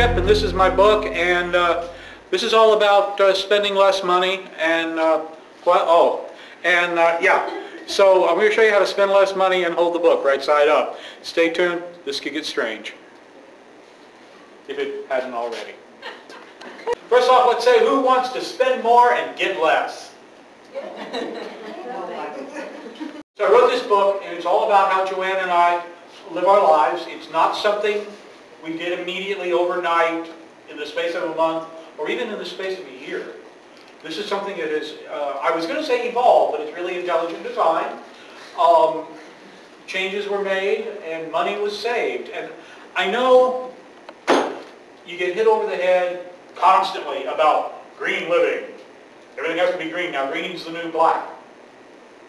Chip, and this is my book, and this is all about spending less money, and yeah. So I'm going to show you how to spend less money and hold the book right side up. Stay tuned. This could get strange, if it hadn't already. First off, let's say who wants to spend more and get less? So I wrote this book, and it's all about how Joanne and I live our lives. It's not something we did immediately overnight in the space of a month or even in the space of a year. This is something that is, I was going to say evolved, but it's really intelligent design. Changes were made and money was saved. And I know you get hit over the head constantly about green living. Everything has to be green now. Green's the new black.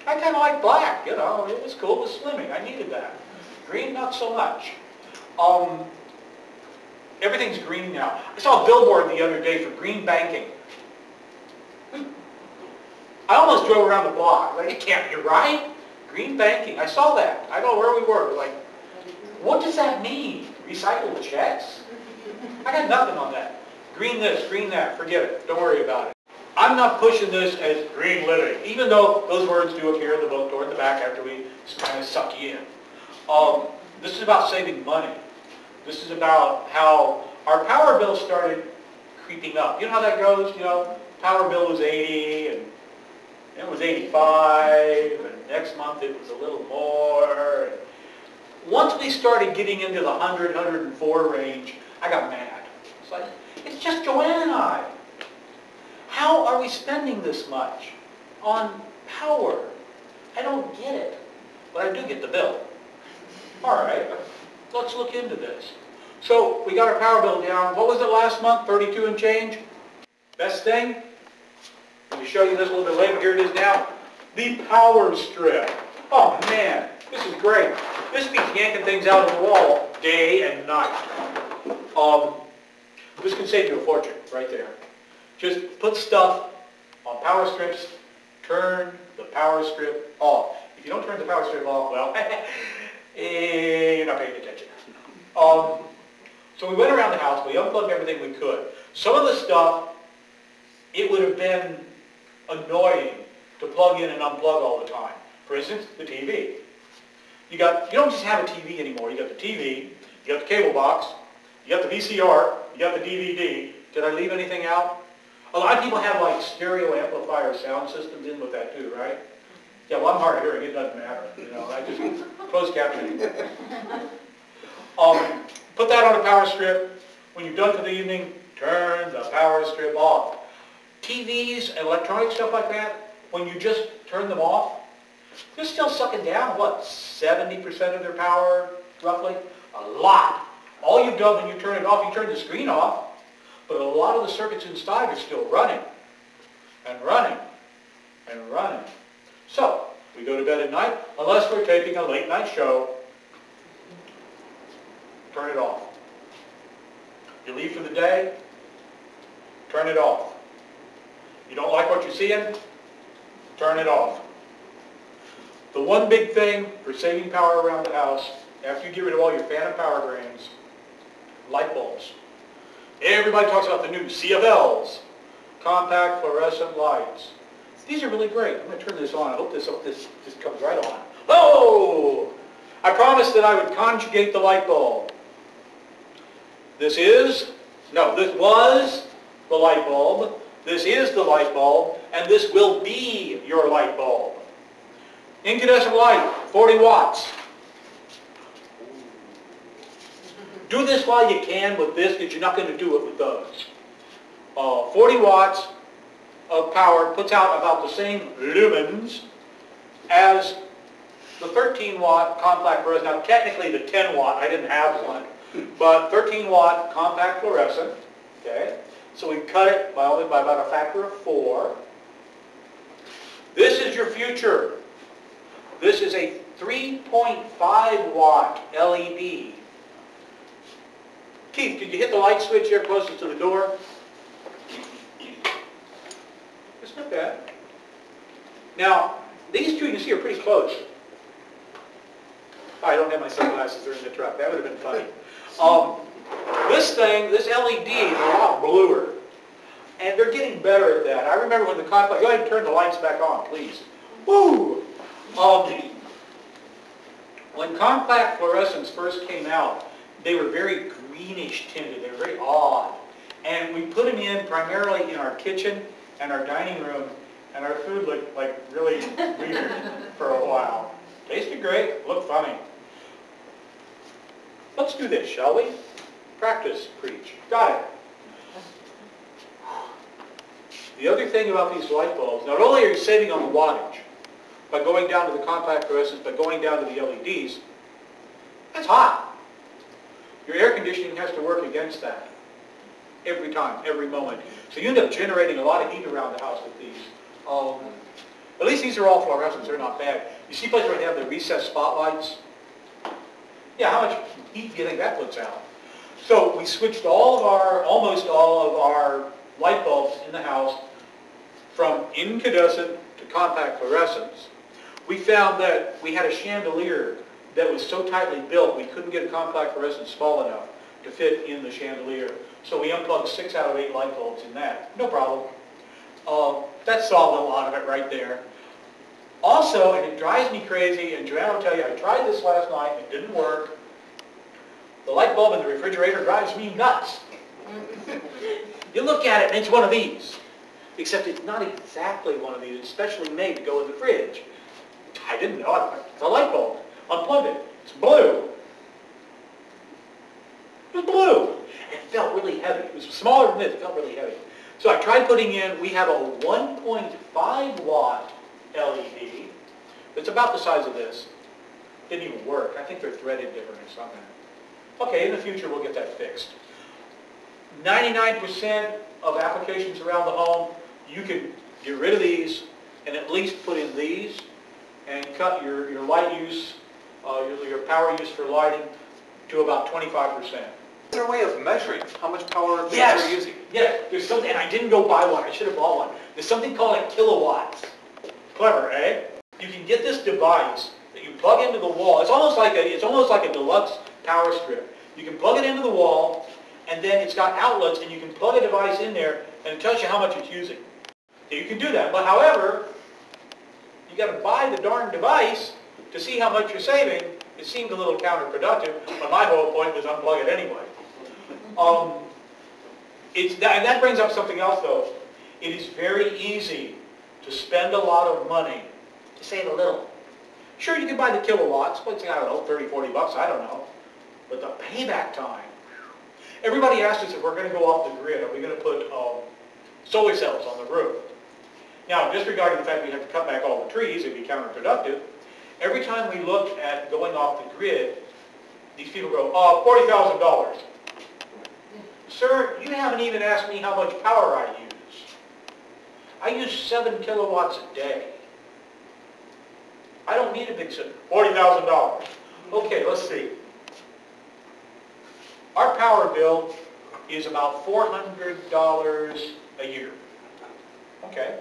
I kind of like black, you know. It was cool, it was slimming. I needed that. Green, not so much. Everything's green now. I saw a billboard the other day for green banking. I almost drove around the block. Like, it can't be right. Green banking. I saw that. I don't know where we were. Like, what does that mean? Recycle the checks? I got nothing on that. Green this, green that. Forget it. Don't worry about it. I'm not pushing this as green living, even though those words do appear in the book toward the back after we kind of suck you in. This is about saving money. This is about how our power bill started creeping up. You know how that goes? You know, power bill was 80 and it was 85, and next month it was a little more. And once we started getting into the 100, 104 range, I got mad. It's like, it's just Joanne and I. How are we spending this much on power? I don't get it, but I do get the bill. All right, let's look into this. So we got our power bill down. What was it last month? 32 and change? Best thing? Let me show you this a little bit later. Here it is now. The power strip. Oh man, this is great. This beats yanking things out of the wall day and night. This can save you a fortune right there. Just put stuff on power strips, turn the power strip off. If you don't turn the power strip off, well, you're not paying attention. So we went around the house, we unplugged everything we could. Some of the stuff, it would have been annoying to plug in and unplug all the time. For instance, the TV. You don't just have a TV anymore. You got the TV, you got the cable box, you got the VCR, you got the DVD. Did I leave anything out? A lot of people have like stereo amplifier sound systems in with that too, right? Yeah, well, I'm hard of hearing. It doesn't matter. You know, I just closed captioning. Put that on a power strip. When you're done for the evening, turn the power strip off. TVs, electronic stuff like that, when you just turn them off, they're still sucking down, what, 70% of their power, roughly? A lot. All you've done when you turn it off, you turn the screen off, but a lot of the circuits inside are still running, and running, and running. So, we go to bed at night, unless we're taping a late night show, turn it off. You leave for the day, turn it off. You don't like what you're seeing, turn it off. The one big thing for saving power around the house, after you get rid of all your phantom power drains, light bulbs. Everybody talks about the new CFLs, compact fluorescent lights. These are really great. I'm going to turn this on. I hope this just comes right on. Oh! I promised that I would conjugate the light bulb. This was the light bulb. This is the light bulb, and this will be your light bulb. Incandescent light, 40 watts. Do this while you can with this, because you're not going to do it with those. 40 watts of power puts out about the same lumens as the 13 watt compact fluorescent. Now technically the 10 watt, I didn't have one, but 13 watt compact fluorescent, okay? So we cut it by about a factor of 4. This is your future. This is a 3.5 watt LED. Keith, could you hit the light switch here closest to the door? It's not bad. Now, these two you can see are pretty close. I don't have my sunglasses, they're in the truck. That would have been funny. This thing, this LED is a lot bluer. And they're getting better at that. I remember when the compact, go ahead and turn the lights back on, please. Woo! When compact fluorescents first came out, they were very greenish tinted. They were very odd. And we put them in primarily in our kitchen and our dining room, and our food looked like really weird for a while. Tasted great, looked funny. Let's do this, shall we? Practice, preach. Got it. The other thing about these light bulbs, not only are you saving on the wattage by going down to the compact fluorescents, by going down to the LEDs, that's hot. Your air conditioning has to work against that every time, every moment. So you end up generating a lot of heat around the house with these. At least these are all fluorescents, they're not bad. You see places where they have the recessed spotlights? Yeah, how much heat do you think that puts out? So we switched almost all of our light bulbs in the house from incandescent to compact fluorescents. We found that we had a chandelier that was so tightly built we couldn't get a compact fluorescent small enough to fit in the chandelier. So we unplugged 6 out of 8 light bulbs in that. No problem. That solved a lot of it right there. Also, and it drives me crazy, and Joanne will tell you, I tried this last night, it didn't work. The light bulb in the refrigerator drives me nuts. You look at it and it's one of these, except it's not exactly one of these. It's specially made to go in the fridge. I didn't know. It's a light bulb. Unplugged it. It's blue. It was blue. And it felt really heavy. It was smaller than this. It felt really heavy. So I tried putting in, we have a 1.5 watt LED that's about the size of this. Didn't even work. I think they're threaded different or something. Okay, in the future we'll get that fixed. 99% of applications around the home, you can get rid of these and at least put in these and cut your light use, your power use for lighting to about 25%. Is there a way of measuring how much power things Yes. are using? Yes, there's something, and I didn't go buy one, I should have bought one. There's something called a kilowatt. Clever, eh? You can get this device that you plug into the wall. It's almost like a deluxe power strip. You can plug it into the wall, and then it's got outlets, and you can plug a device in there, and it tells you how much it's using. So you can do that, but however, you got to buy the darn device to see how much you're saving. It seemed a little counterproductive, but my whole point was unplug it anyway. And that brings up something else, though. It is very easy to spend a lot of money to save a little. Sure, you can buy the kilowatts, but it's, I don't know, 30, 40 bucks, I don't know. But the payback time. Everybody asks us if we're going to go off the grid, are we going to put solar cells on the roof? Now, disregarding the fact we have to cut back all the trees, it'd be counterproductive. Every time we look at going off the grid, these people go, $40,000. Sir, you haven't even asked me how much power I use. I use 7 kilowatts a day. I don't need a big system. $40,000. Okay, let's see. Our power bill is about $400 a year. Okay.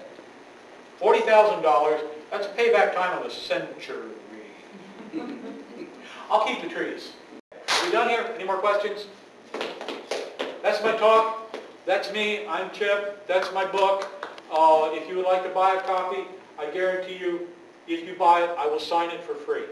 $40,000, that's a payback time of a century. I'll keep the trees. Are we done here? Any more questions? That's my talk. That's me. I'm Chip. That's my book. If you would like to buy a copy, I guarantee you, if you buy it, I will sign it for free.